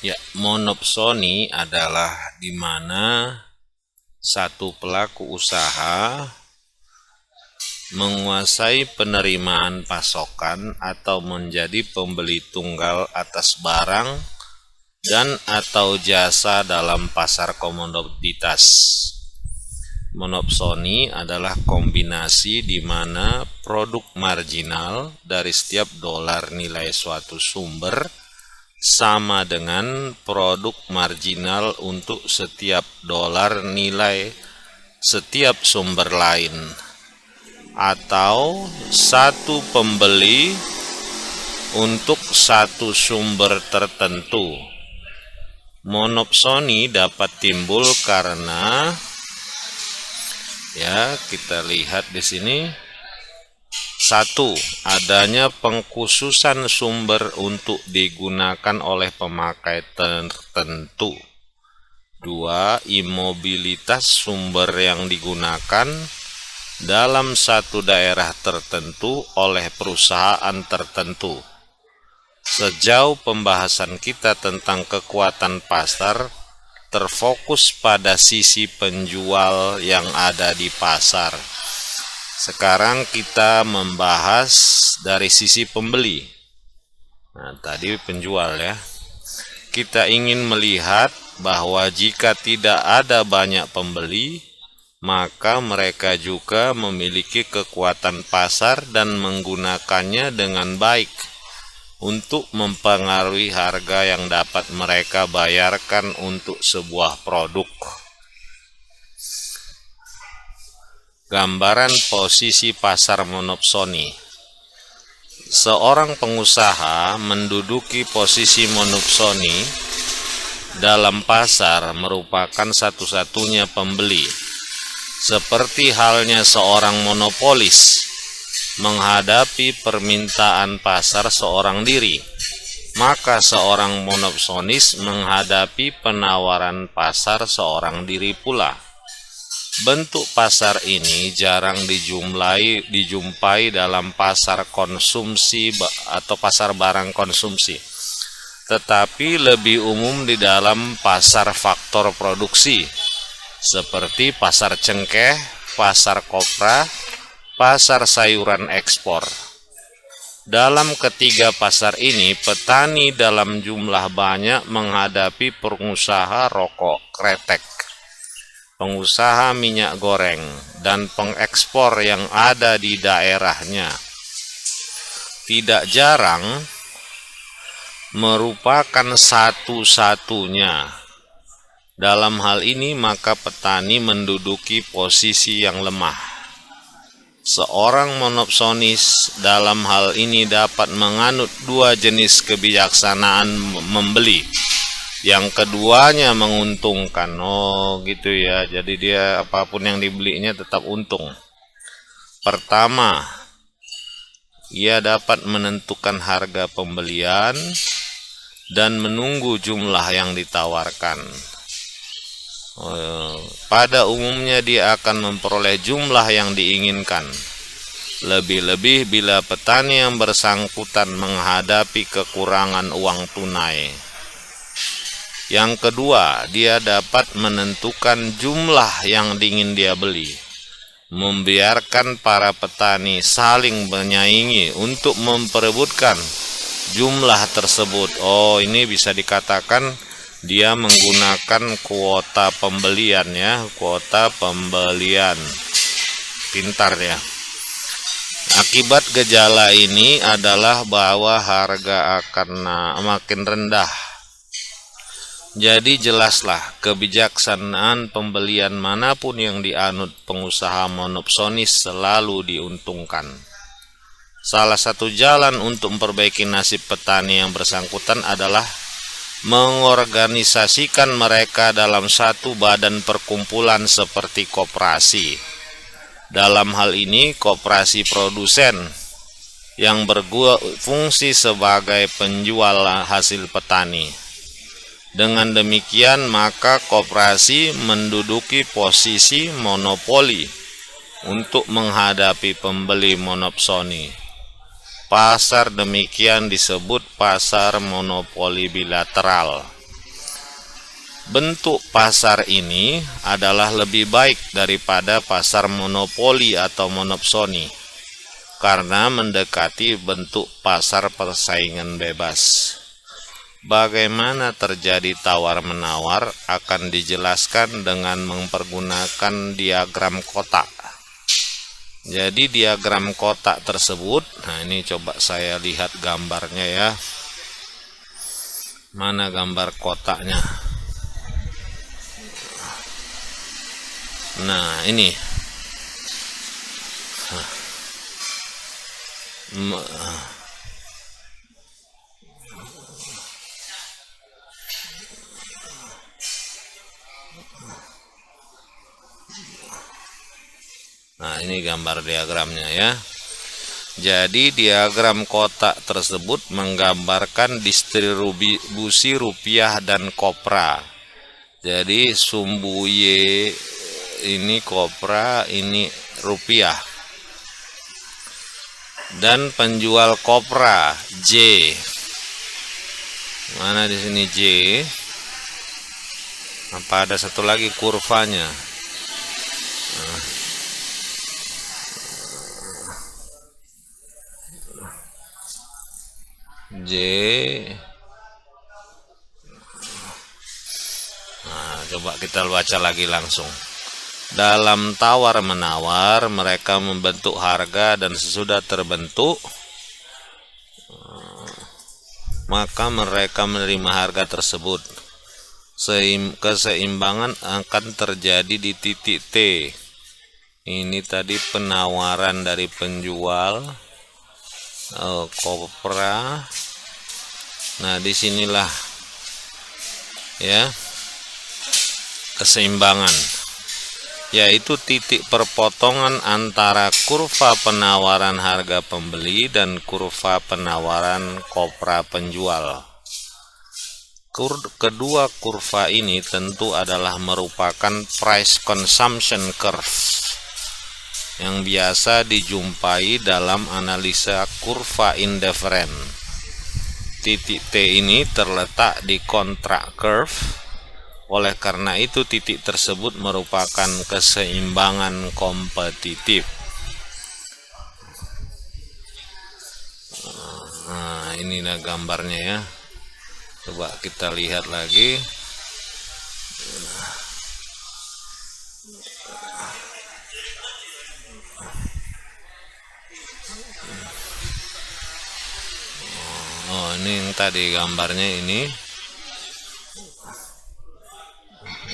Ya, monopsoni adalah di mana satu pelaku usaha menguasai penerimaan pasokan atau menjadi pembeli tunggal atas barang dan atau jasa dalam pasar komoditas. Monopsoni adalah kombinasi di mana produk marginal dari setiap dolar nilai suatu sumber sama dengan produk marginal untuk setiap dolar nilai setiap sumber lain, atau satu pembeli untuk satu sumber tertentu. Monopsoni dapat timbul karena kita lihat di sini. Satu, adanya pengkhususan sumber untuk digunakan oleh pemakai tertentu. Dua, imobilitas sumber yang digunakan dalam satu daerah tertentu oleh perusahaan tertentu. Sejauh pembahasan kita tentang kekuatan pasar terfokus pada sisi penjual yang ada di pasar. Sekarang kita membahas dari sisi pembeli. Nah, tadi penjual ya. Kita ingin melihat bahwa jika tidak ada banyak pembeli, maka mereka juga memiliki kekuatan pasar dan menggunakannya dengan baik untuk mempengaruhi harga yang dapat mereka bayarkan untuk sebuah produk. Gambaran posisi pasar monopsoni. Seorang pengusaha menduduki posisi monopsoni dalam pasar merupakan satu-satunya pembeli. Seperti halnya seorang monopolis menghadapi permintaan pasar seorang diri, maka seorang monopsonis menghadapi penawaran pasar seorang diri pula. Bentuk pasar ini jarang dijumpai dalam pasar konsumsi atau pasar barang konsumsi, tetapi lebih umum di dalam pasar faktor produksi, seperti pasar cengkeh, pasar kopra, pasar sayuran ekspor. Dalam ketiga pasar ini, petani dalam jumlah banyak menghadapi pengusaha rokok kretek, pengusaha minyak goreng, dan pengekspor yang ada di daerahnya. Tidak jarang merupakan satu-satunya. Dalam hal ini, maka petani menduduki posisi yang lemah. Seorang monopsonis dalam hal ini dapat menganut dua jenis kebijaksanaan membeli. Yang keduanya menguntungkan. Gitu ya. Jadi dia apapun yang dibelinya tetap untung. Pertama, ia dapat menentukan harga pembelian dan menunggu jumlah yang ditawarkan. Pada umumnya dia akan memperoleh jumlah yang diinginkan. Lebih-lebih bila petani yang bersangkutan menghadapi kekurangan uang tunai. Yang kedua, dia dapat menentukan jumlah yang ingin dia beli, membiarkan para petani saling menyaingi untuk memperebutkan jumlah tersebut. Ini bisa dikatakan dia menggunakan kuota pembelian ya, kuota pembelian. Pintar ya. Akibat gejala ini adalah bahwa harga akan makin rendah. Jadi jelaslah kebijaksanaan pembelian manapun yang dianut pengusaha monopsonis selalu diuntungkan. Salah satu jalan untuk memperbaiki nasib petani yang bersangkutan adalah mengorganisasikan mereka dalam satu badan perkumpulan seperti koperasi. Dalam hal ini, koperasi produsen yang berfungsi sebagai penjual hasil petani. Dengan demikian, maka koperasi menduduki posisi monopoli untuk menghadapi pembeli monopsoni. Pasar demikian disebut pasar monopoli bilateral. Bentuk pasar ini adalah lebih baik daripada pasar monopoli atau monopsoni karena mendekati bentuk pasar persaingan bebas. Bagaimana terjadi tawar-menawar akan dijelaskan dengan mempergunakan diagram kotak. Jadi diagram kotak tersebut, nah ini coba saya lihat gambarnya ya. Mana gambar kotaknya? Nah ini. Nah ini gambar diagramnya ya. Jadi diagram kotak tersebut menggambarkan distribusi rupiah dan kopra. Jadi sumbu Y ini kopra, ini rupiah. Dan penjual kopra J. Mana di sini J? Apa ada satu lagi kurvanya? J. Nah, coba kita baca lagi langsung. Dalam tawar-menawar, mereka membentuk harga dan sesudah terbentuk, maka mereka menerima harga tersebut. Keseimbangan akan terjadi di titik T. Ini tadi penawaran dari penjual kopra. Nah, disinilah ya keseimbangan, yaitu titik perpotongan antara kurva penawaran harga pembeli dan kurva penawaran kopra penjual. Kedua kurva ini tentu adalah merupakan price consumption curve yang biasa dijumpai dalam analisa kurva indifferent. Titik T ini terletak di kontrak curve, oleh karena itu titik tersebut merupakan keseimbangan kompetitif. Nah, inilah gambarnya ya. Coba kita lihat lagi. Oh, ini yang tadi gambarnya ini.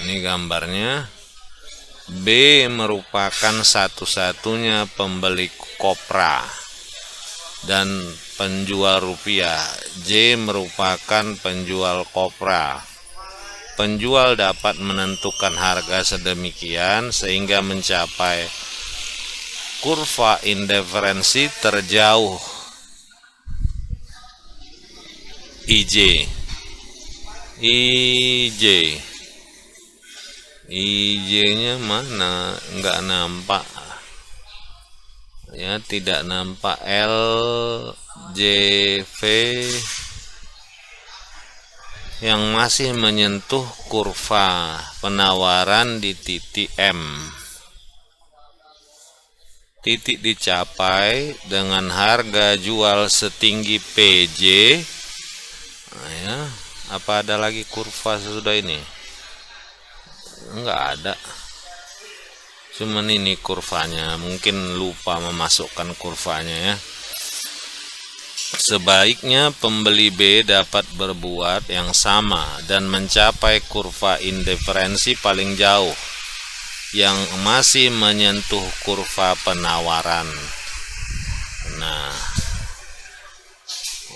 Ini gambarnya. B merupakan satu-satunya pembeli kopra dan penjual rupiah. J merupakan penjual kopra. Penjual dapat menentukan harga sedemikian sehingga mencapai kurva indiferensi terjauh IJ. IJ-nya mana? Enggak nampak. Ya, tidak nampak. LJV yang masih menyentuh kurva penawaran di titik M. Titik dicapai dengan harga jual setinggi PJ. Nah, ya, apa ada lagi kurva sesudah ini? Enggak ada. Cuman ini kurvanya, mungkin lupa memasukkan kurvanya ya. Sebaiknya pembeli B dapat berbuat yang sama dan mencapai kurva indiferensi paling jauh yang masih menyentuh kurva penawaran. Nah,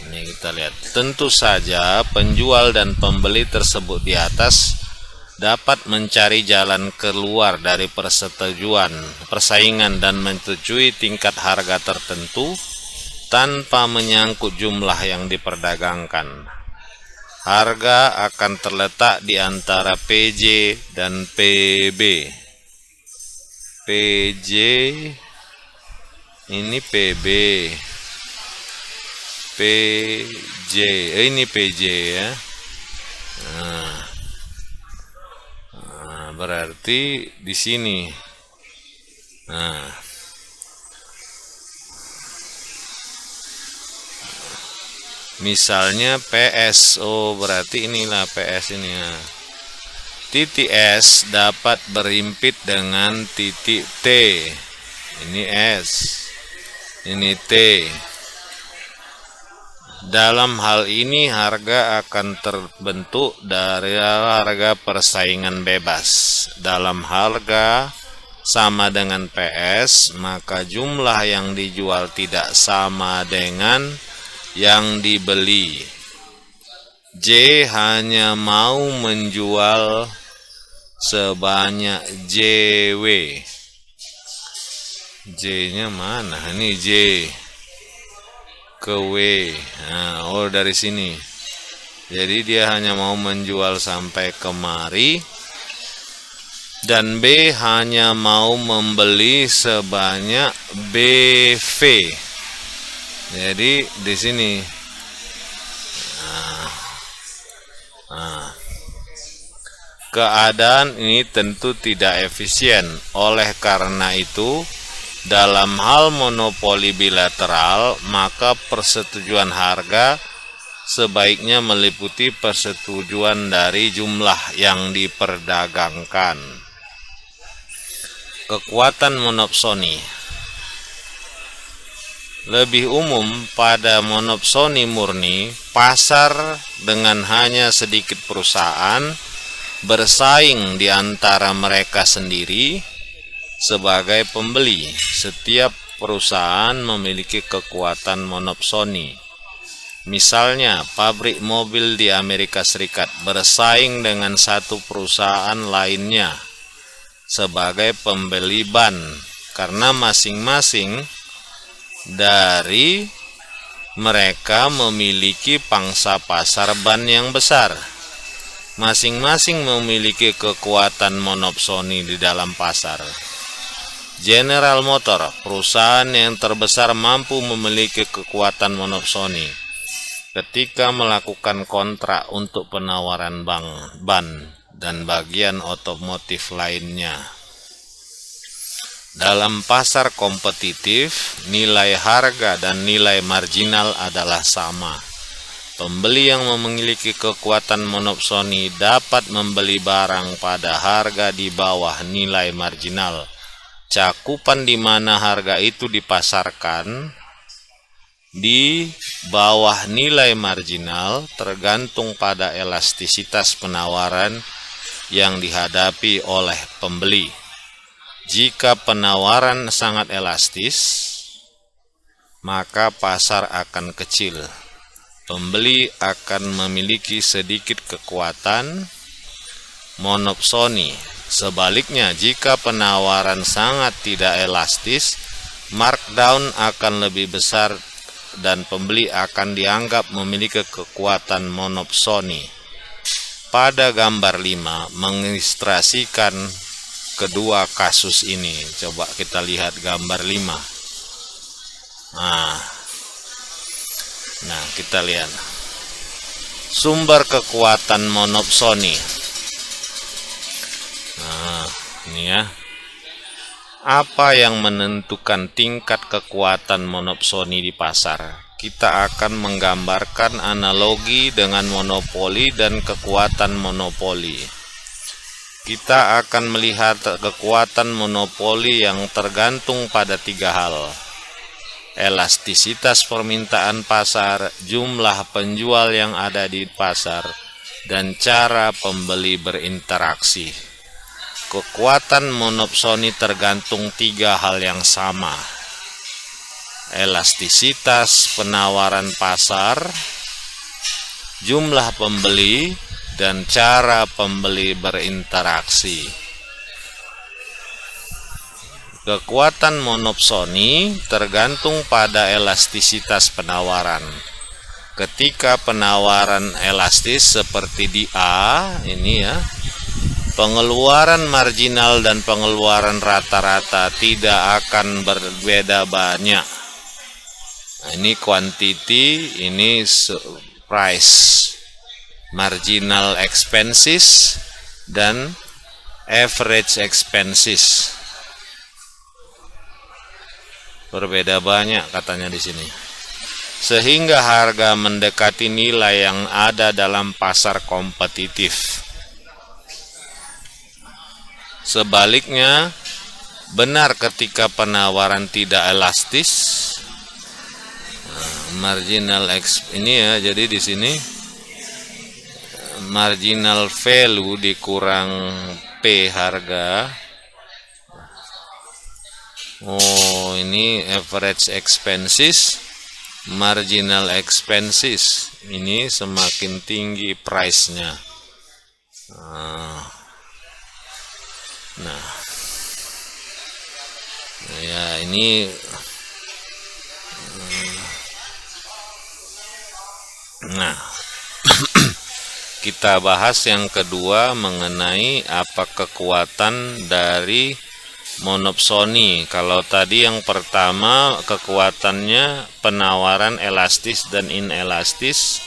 ini kita lihat. Tentu saja penjual dan pembeli tersebut di atas dapat mencari jalan keluar dari persaingan dan menyetujui tingkat harga tertentu tanpa menyangkut jumlah yang diperdagangkan. Harga akan terletak di antara PJ dan PB. PJ ini PB. PJ, ini PJ ya. Nah, berarti di sini. Nah, misalnya PS, berarti inilah PS ini ya. Titik S dapat berimpit dengan titik T. Ini S, ini T. Dalam hal ini harga akan terbentuk dari harga persaingan bebas. Dalam harga sama dengan PS, maka jumlah yang dijual tidak sama dengan yang dibeli. J hanya mau menjual sebanyak JW. J-nya mana? Ini J ke W. Nah, dari sini. Jadi dia hanya mau menjual sampai kemari. Dan B hanya mau membeli sebanyak BV. Jadi di sini. Keadaan ini tentu tidak efisien. Oleh karena itu, dalam hal monopoli bilateral, maka persetujuan harga sebaiknya meliputi persetujuan dari jumlah yang diperdagangkan. Kekuatan monopsoni. Lebih umum pada monopsoni murni, pasar dengan hanya sedikit perusahaan bersaing di antara mereka sendiri sebagai pembeli. Setiap perusahaan memiliki kekuatan monopsoni. Misalnya, pabrik mobil di Amerika Serikat bersaing dengan satu perusahaan lainnya sebagai pembeli ban, karena masing-masing dari mereka memiliki pangsa pasar ban yang besar. Masing-masing memiliki kekuatan monopsoni di dalam pasar. General Motor, perusahaan yang terbesar, mampu memiliki kekuatan monopsoni ketika melakukan kontrak untuk penawaran ban dan bagian otomotif lainnya. Dalam pasar kompetitif, nilai harga dan nilai marginal adalah sama. Pembeli yang memiliki kekuatan monopsoni dapat membeli barang pada harga di bawah nilai marginal. Cakupan di mana harga itu dipasarkan di bawah nilai marginal tergantung pada elastisitas penawaran yang dihadapi oleh pembeli. Jika penawaran sangat elastis, maka pasar akan kecil. Pembeli akan memiliki sedikit kekuatan monopsoni. Sebaliknya, jika penawaran sangat tidak elastis, markdown akan lebih besar dan pembeli akan dianggap memiliki kekuatan monopsoni. Pada gambar 5 mengilustrasikan kedua kasus ini. Coba kita lihat gambar 5. Nah, kita lihat sumber kekuatan monopsoni. Nah, ini ya. Apa yang menentukan tingkat kekuatan monopsoni di pasar? Kita akan menggambarkan analogi dengan monopoli dan kekuatan monopoli. Kita akan melihat kekuatan monopoli yang tergantung pada 3 hal. Elastisitas permintaan pasar, jumlah penjual yang ada di pasar, dan cara pembeli berinteraksi. Kekuatan monopsoni tergantung 3 hal yang sama. Elastisitas penawaran pasar, jumlah pembeli, dan cara pembeli berinteraksi. Kekuatan monopsoni tergantung pada elastisitas penawaran. Ketika penawaran elastis seperti di A, ini ya, pengeluaran marginal dan pengeluaran rata-rata tidak akan berbeda banyak. Nah, ini quantity, ini price, marginal expenses, dan average expenses. Berbeda banyak katanya di sini. Sehingga harga mendekati nilai yang ada dalam pasar kompetitif. Sebaliknya, benar ketika penawaran tidak elastis. Marginal ini ya, jadi di sini marginal value dikurang P harga. Oh, ini average expenses, marginal expenses. Ini semakin tinggi price-nya. Nah, ya ini. Nah, kita bahas yang kedua mengenai apa kekuatan dari monopsoni. Kalau tadi yang pertama kekuatannya penawaran elastis dan inelastis.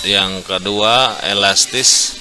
Yang kedua elastis